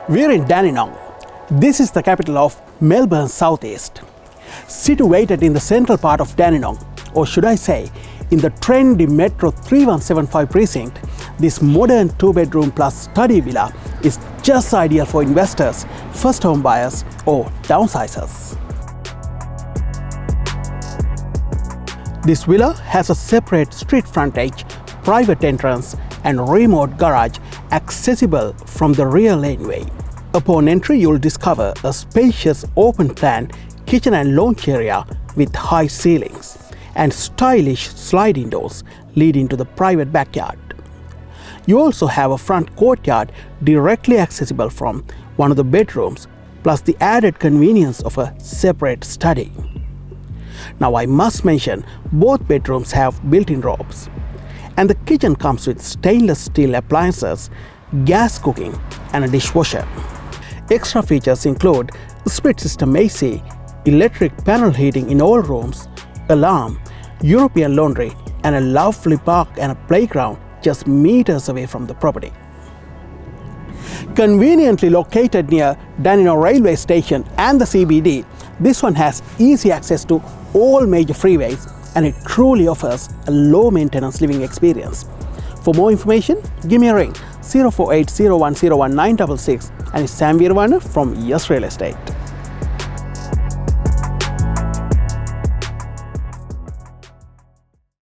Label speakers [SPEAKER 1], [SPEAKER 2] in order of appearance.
[SPEAKER 1] We're in Dandenong. This is the capital of Melbourne's southeast. Situated in the central part of Dandenong, or should I say, in the trendy Metro 3175 precinct, this modern 2-bedroom plus study villa is just ideal for investors, first home buyers or downsizers. This villa has a separate street frontage, private entrance and remote garage accessible from the rear laneway. Upon entry, you'll discover a spacious open-plan kitchen and lounge area with high ceilings and stylish sliding doors leading to the private backyard. You also have a front courtyard directly accessible from one of the bedrooms, plus the added convenience of a separate study. Now I must mention, both bedrooms have built-in robes, and the kitchen comes with stainless steel appliances, gas cooking and a dishwasher. Extra features include split system AC, electric panel heating in all rooms, alarm, European laundry and a lovely park and a playground just meters away from the property. Conveniently located near Dandenong railway station and the CBD, this one has easy access to all major freeways and it truly offers a low maintenance living experience. For more information, give me a ring 04801019666 and it's Weerawarna from Yes Real Estate.